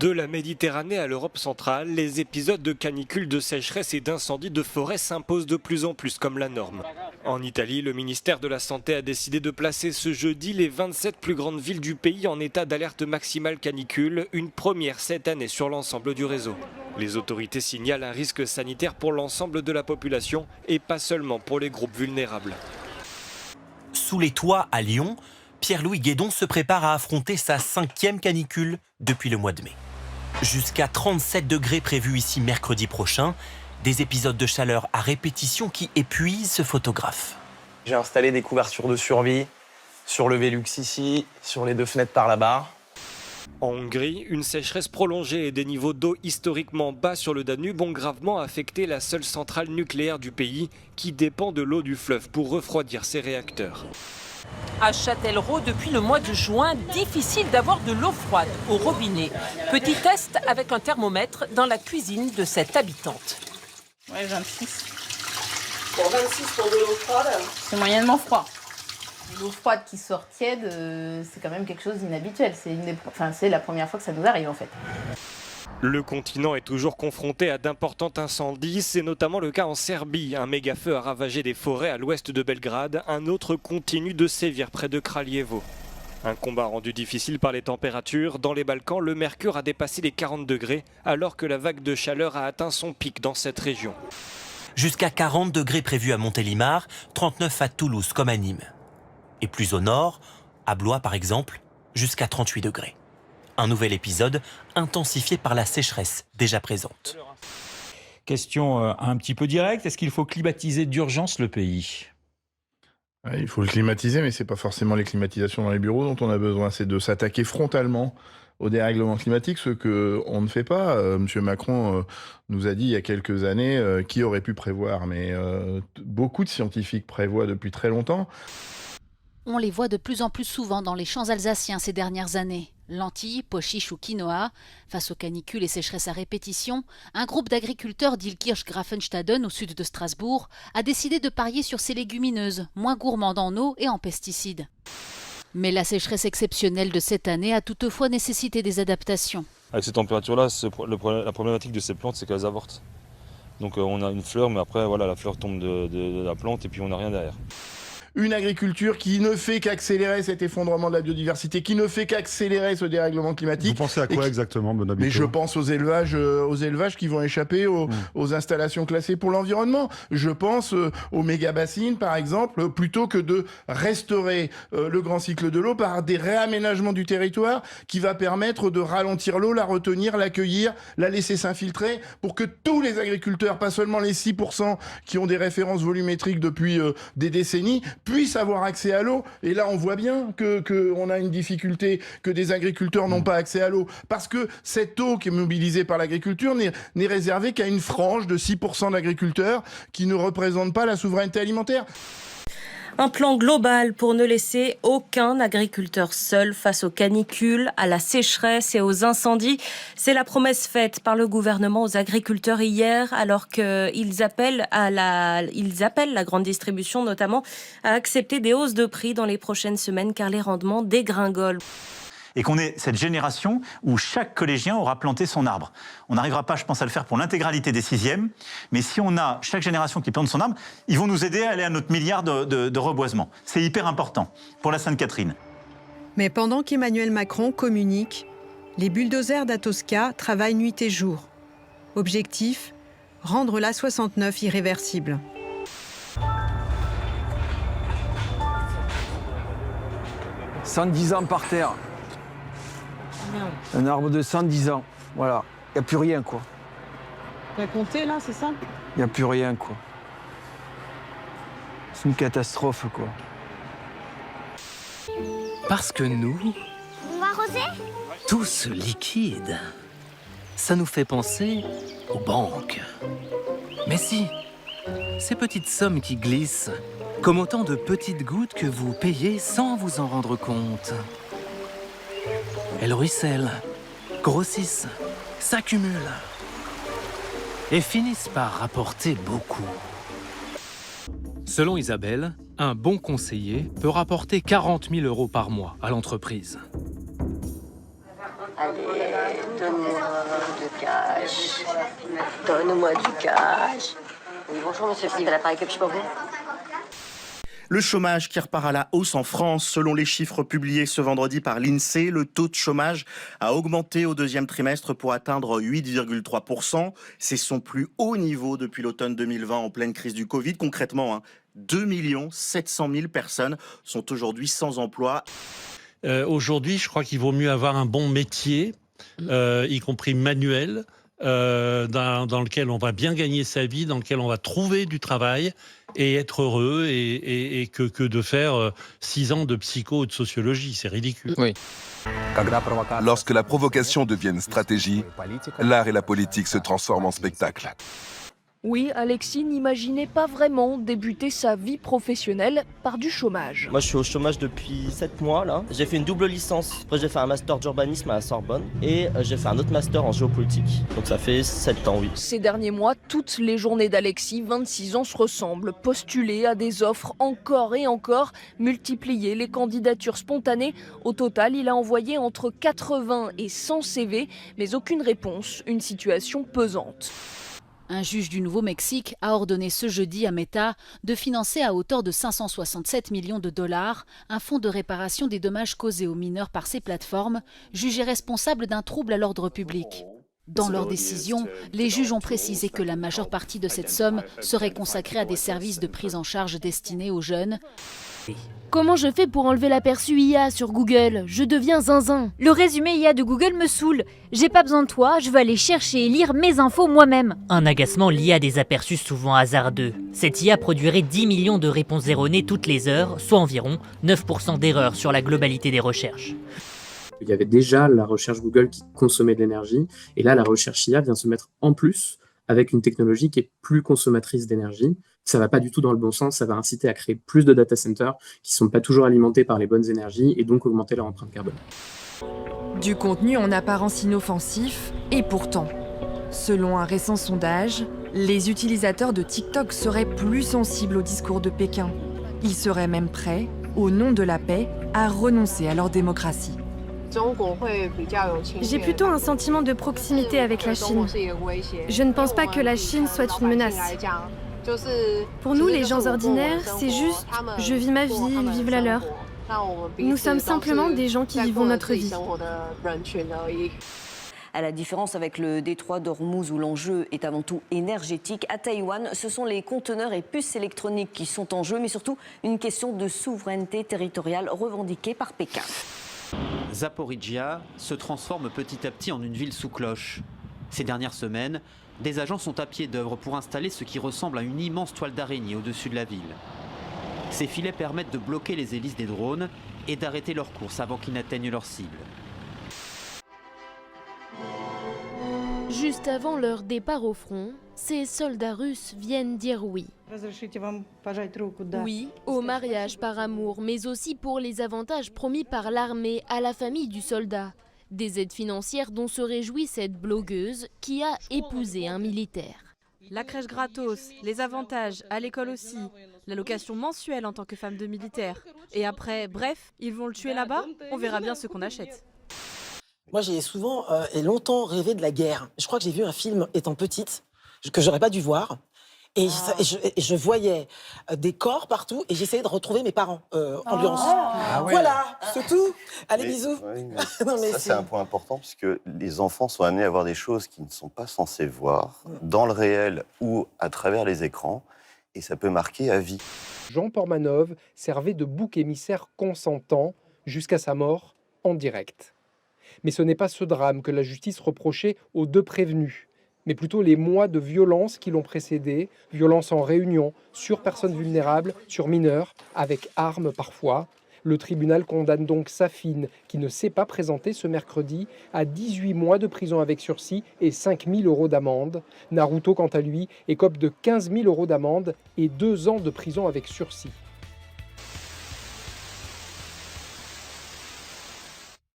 De la Méditerranée à l'Europe centrale, les épisodes de canicule, de sécheresse et d'incendies de forêt s'imposent de plus en plus comme la norme. En Italie, le ministère de la Santé a décidé de placer ce jeudi les 27 plus grandes villes du pays en état d'alerte maximale canicule, une première cette année sur l'ensemble du réseau. Les autorités signalent un risque sanitaire pour l'ensemble de la population et pas seulement pour les groupes vulnérables. Sous les toits à Lyon, Pierre-Louis Guédon se prépare à affronter sa 5e canicule depuis le mois de mai. Jusqu'à 37 degrés prévus ici mercredi prochain, des épisodes de chaleur à répétition qui épuisent ce photographe. J'ai installé des couvertures de survie sur le Velux ici, sur les 2 fenêtres par là-bas. En Hongrie, une sécheresse prolongée et des niveaux d'eau historiquement bas sur le Danube ont gravement affecté la seule centrale nucléaire du pays qui dépend de l'eau du fleuve pour refroidir ses réacteurs. À Châtellerault, depuis le mois de juin, difficile d'avoir de l'eau froide au robinet. Petit test avec un thermomètre dans la cuisine de cette habitante. Ouais, 26. Pour 26 pour de l'eau froide, C'est moyennement froid. L'eau froide qui sort tiède, c'est quand même quelque chose d'inhabituel. C'est la première fois que ça nous arrive en fait. Le continent est toujours confronté à d'importants incendies. C'est notamment le cas en Serbie. Un méga-feu a ravagé des forêts à l'ouest de Belgrade. Un autre continue de sévir près de Kraljevo. Un combat rendu difficile par les températures. Dans les Balkans, le mercure a dépassé les 40 degrés alors que la vague de chaleur a atteint son pic dans cette région. Jusqu'à 40 degrés prévus à Montélimar, 39 à Toulouse comme à Nîmes. Et plus au nord, à Blois par exemple, jusqu'à 38 degrés. Un nouvel épisode intensifié par la sécheresse déjà présente. Question un petit peu directe, est-ce qu'il faut climatiser d'urgence le pays ? Il faut le climatiser, mais ce n'est pas forcément les climatisations dans les bureaux dont on a besoin. C'est de s'attaquer frontalement au dérèglement climatique, ce qu'on ne fait pas. Monsieur Macron nous a dit il y a quelques années qui aurait pu prévoir, mais beaucoup de scientifiques prévoient depuis très longtemps. On les voit de plus en plus souvent dans les champs alsaciens ces dernières années. Lentilles, pois chiches ou quinoa. Face aux canicules et sécheresses à répétition, un groupe d'agriculteurs d'Ilkirch-Grafenstaden, au sud de Strasbourg, a décidé de parier sur ces légumineuses, moins gourmandes en eau et en pesticides. Mais la sécheresse exceptionnelle de cette année a toutefois nécessité des adaptations. Avec ces températures-là, la problématique de ces plantes, c'est qu'elles avortent. Donc on a une fleur, mais après voilà, la fleur tombe de la plante et puis on n'a rien derrière. Une agriculture qui ne fait qu'accélérer cet effondrement de la biodiversité, qui ne fait qu'accélérer ce dérèglement climatique. Vous pensez à quoi exactement, Benoît Biteau ? Mais je pense aux élevages qui vont échapper aux installations classées pour l'environnement. Je pense aux méga-bassines, par exemple, plutôt que de restaurer le grand cycle de l'eau par des réaménagements du territoire qui va permettre de ralentir l'eau, la retenir, l'accueillir, la laisser s'infiltrer pour que tous les agriculteurs, pas seulement les 6% qui ont des références volumétriques depuis des décennies, puissent avoir accès à l'eau. Et là, on voit bien qu'on a une difficulté, que des agriculteurs n'ont pas accès à l'eau. Parce que cette eau qui est mobilisée par l'agriculture n'est réservée qu'à une frange de 6% d'agriculteurs qui ne représentent pas la souveraineté alimentaire. Un plan global pour ne laisser aucun agriculteur seul face aux canicules, à la sécheresse et aux incendies. C'est la promesse faite par le gouvernement aux agriculteurs hier, alors qu'ils appellent la grande distribution notamment à accepter des hausses de prix dans les prochaines semaines car les rendements dégringolent. Et qu'on ait cette génération où chaque collégien aura planté son arbre. On n'arrivera pas, je pense, à le faire pour l'intégralité des 6e, mais si on a chaque génération qui plante son arbre, ils vont nous aider à aller à notre milliard de reboisement. C'est hyper important pour la Sainte-Catherine. Mais pendant qu'Emmanuel Macron communique, les bulldozers d'Atosca travaillent nuit et jour. Objectif, rendre l'A69 irréversible. « 110 ans par terre. Un arbre de 110 ans, voilà. Il n'y a plus rien, quoi. Tu as compté, là, c'est ça ? Il n'y a plus rien, quoi. C'est une catastrophe, quoi. Parce que nous, On va arroser ? tout ce liquide, ça nous fait penser aux banques. Mais si, ces petites sommes qui glissent, comme autant de petites gouttes que vous payez sans vous en rendre compte. Elles ruissellent, grossissent, s'accumulent et finissent par rapporter beaucoup. Selon Isabelle, un bon conseiller peut rapporter 40 000 € par mois à l'entreprise. Allez, donne-moi du cash. Donne-moi du cash. Oui, bonjour, monsieur Philippe, à l'appareil, que puis-je pour vous? Le chômage qui repart à la hausse en France. Selon les chiffres publiés ce vendredi par l'INSEE, le taux de chômage a augmenté au deuxième trimestre pour atteindre 8,3%. C'est son plus haut niveau depuis l'automne 2020 en pleine crise du Covid. Concrètement, 2 700 000 personnes sont aujourd'hui sans emploi. Aujourd'hui, je crois qu'il vaut mieux avoir un bon métier, y compris manuel, dans lequel on va bien gagner sa vie, dans lequel on va trouver du travail et être heureux, et que de faire 6 ans de psycho ou de sociologie. C'est ridicule. Oui. Lorsque la provocation devient une stratégie, l'art et la politique se transforment en spectacle. Oui, Alexis n'imaginait pas vraiment débuter sa vie professionnelle par du chômage. Moi, je suis au chômage depuis 7 mois, là. J'ai fait une double licence. Après, j'ai fait un master d'urbanisme à la Sorbonne et j'ai fait un autre master en géopolitique. Donc, ça fait 7 ans, oui. Ces derniers mois, toutes les journées d'Alexis, 26 ans, se ressemblent. Postuler à des offres encore et encore, multiplier les candidatures spontanées. Au total, il a envoyé entre 80 et 100 CV, mais aucune réponse. Une situation pesante. Un juge du Nouveau-Mexique a ordonné ce jeudi à Meta de financer à hauteur de 567 millions de dollars un fonds de réparation des dommages causés aux mineurs par ces plateformes, jugées responsables d'un trouble à l'ordre public. Dans leur décision, les juges ont précisé que la majeure partie de cette somme serait consacrée à des services de prise en charge destinés aux jeunes. Comment je fais pour enlever l'aperçu IA sur Google? Je deviens zinzin. Le résumé IA de Google me saoule. J'ai pas besoin de toi, je veux aller chercher et lire mes infos moi-même. Un agacement lié à des aperçus souvent hasardeux. Cette IA produirait 10 millions de réponses erronées toutes les heures, soit environ 9% d'erreurs sur la globalité des recherches. Il y avait déjà la recherche Google qui consommait de l'énergie, et là la recherche IA vient se mettre en plus avec une technologie qui est plus consommatrice d'énergie. Ça va pas du tout dans le bon sens, ça va inciter à créer plus de data centers qui sont pas toujours alimentés par les bonnes énergies et donc augmenter leur empreinte carbone. Du contenu en apparence inoffensif, et pourtant, selon un récent sondage, les utilisateurs de TikTok seraient plus sensibles au discours de Pékin. Ils seraient même prêts, au nom de la paix, à renoncer à leur démocratie. J'ai plutôt un sentiment de proximité avec la Chine. Je ne pense pas que la Chine soit une menace. Pour nous, les gens ordinaires, c'est juste « je vis ma vie, ils vivent la leur ». Nous sommes simplement des gens qui vivons notre vie. À la différence avec le détroit d'Ormuz où l'enjeu est avant tout énergétique, à Taïwan, ce sont les conteneurs et puces électroniques qui sont en jeu, mais surtout une question de souveraineté territoriale revendiquée par Pékin. Zaporijjia se transforme petit à petit en une ville sous cloche. Ces dernières semaines, des agents sont à pied d'œuvre pour installer ce qui ressemble à une immense toile d'araignée au-dessus de la ville. Ces filets permettent de bloquer les hélices des drones et d'arrêter leur course avant qu'ils n'atteignent leur cible. Juste avant leur départ au front, ces soldats russes viennent dire oui. Oui, au mariage par amour, mais aussi pour les avantages promis par l'armée à la famille du soldat. Des aides financières dont se réjouit cette blogueuse qui a épousé un militaire. La crèche gratos, les avantages, à l'école aussi, l'allocation mensuelle en tant que femme de militaire. Et après, bref, ils vont le tuer là-bas, on verra bien ce qu'on achète. Moi, j'ai souvent et longtemps rêvé de la guerre. Je crois que j'ai vu un film étant petite, que j'aurais pas dû voir. Et je voyais des corps partout et j'essayais de retrouver mes parents en l'urgence. Ah ouais. Voilà, c'est tout. Allez, bisous. Non, mais ça, c'est un point important puisque les enfants sont amenés à voir des choses qu'ils ne sont pas censés voir dans le réel ou à travers les écrans et ça peut marquer à vie. Jean Portmanov servait de bouc émissaire consentant jusqu'à sa mort en direct. Mais ce n'est pas ce drame que la justice reprochait aux deux prévenus, mais plutôt les mois de violence qui l'ont précédé, violence en réunion, sur personnes vulnérables, sur mineurs, avec armes parfois. Le tribunal condamne donc Safine, qui ne s'est pas présenté ce mercredi, à 18 mois de prison avec sursis et 5 000 € d'amende. Naruto, quant à lui, écope de 15 000 € d'amende et 2 ans de prison avec sursis.